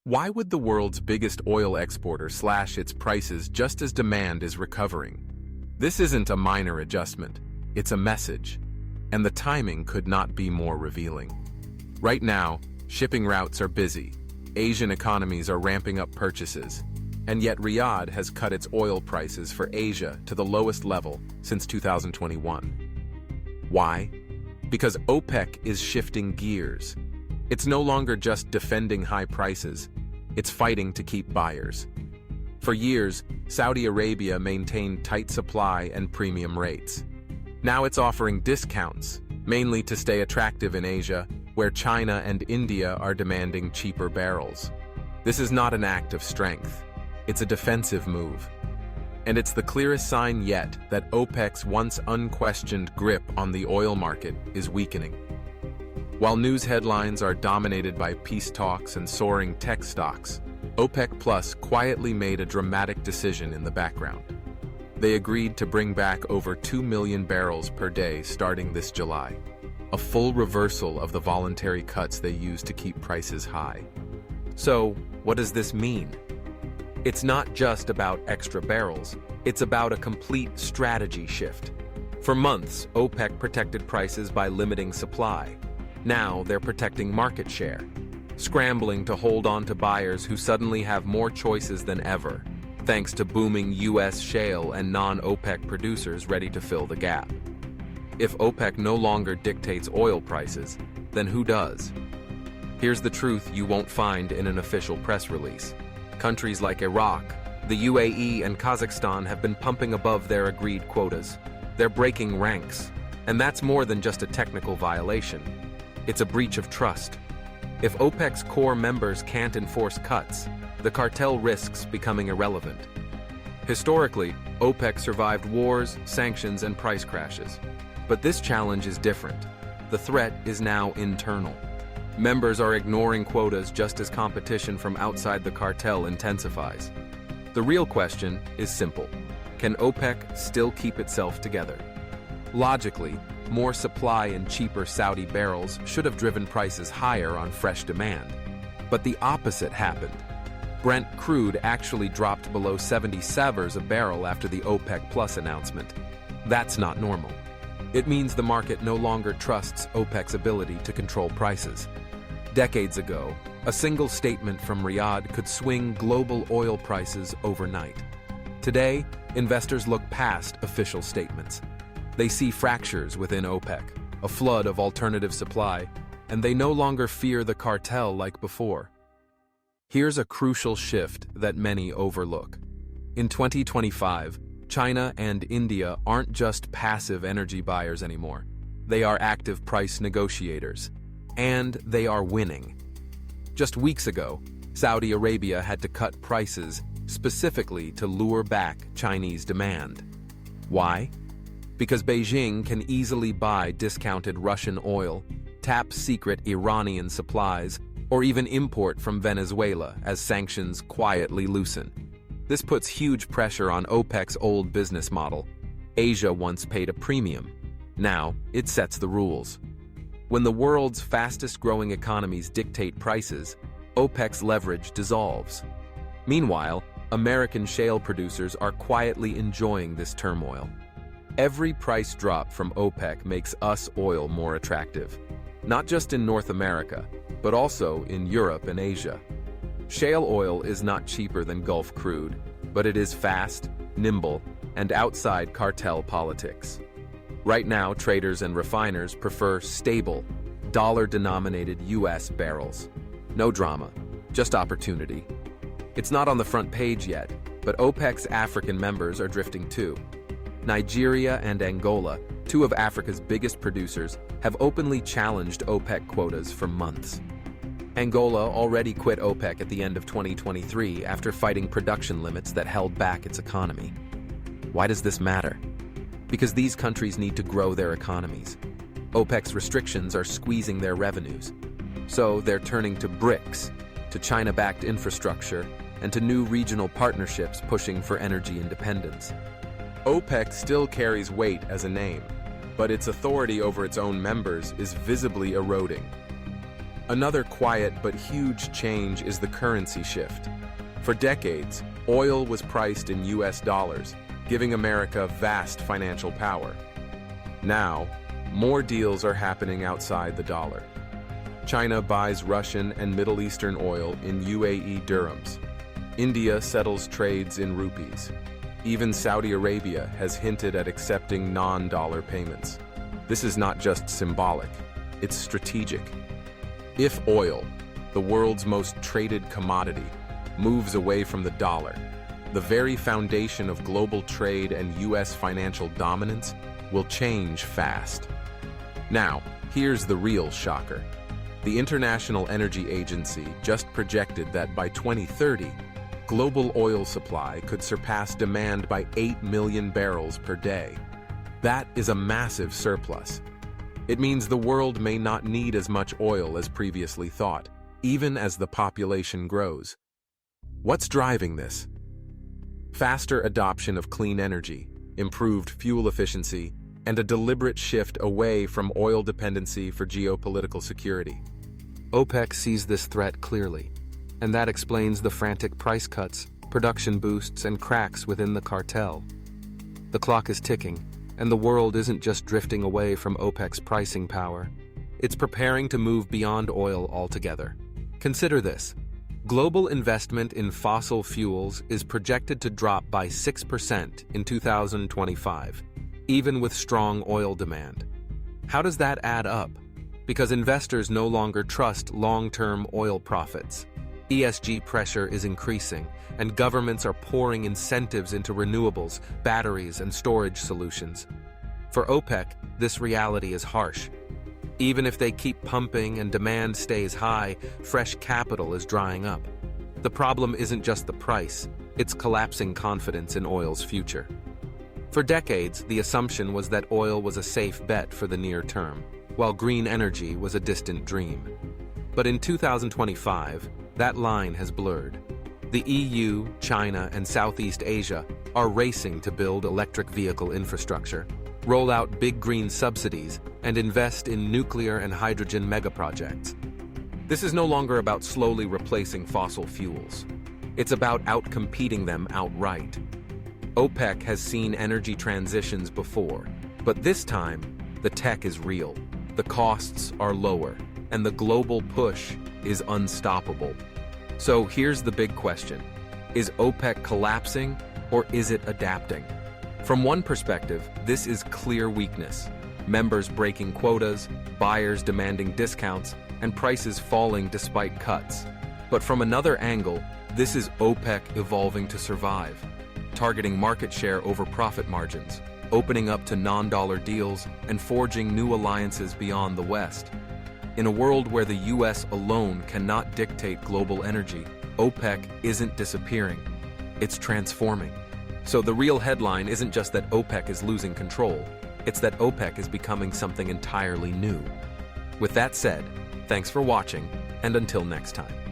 Why would the world's biggest oil exporter slash its prices just as demand is recovering? This isn't a minor adjustment, it's a message, and the timing could not be more revealing. Right now, shipping routes are busy, Asian economies are ramping up purchases, and yet Riyadh has cut its oil prices for Asia to the lowest level since 2021. Why? Because OPEC is shifting gears. It's no longer just defending high prices, it's fighting to keep buyers. For years, Saudi Arabia maintained tight supply and premium rates. Now it's offering discounts, mainly to stay attractive in Asia, where China and India are demanding cheaper barrels. This is not an act of strength, it's a defensive move. And it's the clearest sign yet that OPEC's once unquestioned grip on the oil market is weakening. While news headlines are dominated by peace talks and soaring tech stocks, OPEC Plus quietly made a dramatic decision in the background. They agreed to bring back over 2 million barrels per day starting this July, a full reversal of the voluntary cuts they used to keep prices high. So, what does this mean? It's not just about extra barrels, it's about a complete strategy shift. For months, OPEC protected prices by limiting supply. Now they're protecting market share, scrambling to hold on to buyers who suddenly have more choices than ever, thanks to booming U.S. shale and non-OPEC producers ready to fill the gap. If OPEC no longer dictates oil prices, then who does? Here's the truth you won't find in an official press release. Countries like Iraq, the UAE, and Kazakhstan have been pumping above their agreed quotas. They're breaking ranks, and that's more than just a technical violation. It's a breach of trust. If OPEC's core members can't enforce cuts, the cartel risks becoming irrelevant. Historically, OPEC survived wars, sanctions, and price crashes. But this challenge is different. The threat is now internal. Members are ignoring quotas just as competition from outside the cartel intensifies. The real question is simple. Can OPEC still keep itself together? Logically, more supply and cheaper Saudi barrels should have driven prices higher on fresh demand. But the opposite happened. Brent crude actually dropped below 70 savers a barrel after the OPEC Plus announcement. That's not normal. It means the market no longer trusts OPEC's ability to control prices. Decades ago, a single statement from Riyadh could swing global oil prices overnight. Today, investors look past official statements. They see fractures within OPEC, a flood of alternative supply, and they no longer fear the cartel like before. Here's a crucial shift that many overlook. In 2025, China and India aren't just passive energy buyers anymore. They are active price negotiators, and they are winning. Just weeks ago, Saudi Arabia had to cut prices specifically to lure back Chinese demand. Why? Because Beijing can easily buy discounted Russian oil, tap secret Iranian supplies, or even import from Venezuela as sanctions quietly loosen. This puts huge pressure on OPEC's old business model. Asia once paid a premium. Now, it sets the rules. When the world's fastest-growing economies dictate prices, OPEC's leverage dissolves. Meanwhile, American shale producers are quietly enjoying this turmoil. Every price drop from OPEC makes US oil more attractive, not just in North America, but also in Europe and Asia. Shale oil is not cheaper than Gulf crude, but it is fast, nimble, and outside cartel politics. Right now, traders and refiners prefer stable, dollar-denominated US barrels. No drama, just opportunity. It's not on the front page yet, but OPEC's African members are drifting too. Nigeria and Angola, two of Africa's biggest producers, have openly challenged OPEC quotas for months. Angola already quit OPEC at the end of 2023 after fighting production limits that held back its economy. Why does this matter? Because these countries need to grow their economies. OPEC's restrictions are squeezing their revenues. So they're turning to BRICS, to China-backed infrastructure, and to new regional partnerships pushing for energy independence. OPEC still carries weight as a name, but its authority over its own members is visibly eroding. Another quiet but huge change is the currency shift. For decades, oil was priced in US dollars, giving America vast financial power. Now, more deals are happening outside the dollar. China buys Russian and Middle Eastern oil in UAE dirhams. India settles trades in rupees. Even Saudi Arabia has hinted at accepting non-dollar payments. This is not just symbolic, it's strategic. If oil, the world's most traded commodity, moves away from the dollar, the very foundation of global trade and US financial dominance will change fast. Now, here's the real shocker. The International Energy Agency just projected that by 2030, global oil supply could surpass demand by 8 million barrels per day. That is a massive surplus. It means the world may not need as much oil as previously thought, even as the population grows. What's driving this? Faster adoption of clean energy, improved fuel efficiency, and a deliberate shift away from oil dependency for geopolitical security. OPEC sees this threat clearly, and that explains the frantic price cuts, production boosts, and cracks within the cartel. The clock is ticking, and the world isn't just drifting away from OPEC's pricing power. It's preparing to move beyond oil altogether. Consider this. Global investment in fossil fuels is projected to drop by 6% in 2025, even with strong oil demand. How does that add up? Because investors no longer trust long-term oil profits. ESG pressure is increasing, and governments are pouring incentives into renewables, batteries, and storage solutions. For OPEC, this reality is harsh. Even if they keep pumping and demand stays high, fresh capital is drying up. The problem isn't just the price, it's collapsing confidence in oil's future. For decades, the assumption was that oil was a safe bet for the near term, while green energy was a distant dream. But in 2025, that line has blurred. The EU, China, and Southeast Asia are racing to build electric vehicle infrastructure, roll out big green subsidies, and invest in nuclear and hydrogen megaprojects. This is no longer about slowly replacing fossil fuels. It's about outcompeting them outright. OPEC has seen energy transitions before, but this time, the tech is real, the costs are lower, and the global push is unstoppable. So here's the big question. Is OPEC collapsing, or is it adapting? From one perspective, this is clear weakness. Members breaking quotas, buyers demanding discounts, and prices falling despite cuts. But from another angle, this is OPEC evolving to survive, targeting market share over profit margins, opening up to non-dollar deals, and forging new alliances beyond the West. In a world where the US alone cannot dictate global energy, OPEC isn't disappearing, it's transforming. So the real headline isn't just that OPEC is losing control, it's that OPEC is becoming something entirely new. With that said, thanks for watching, and until next time.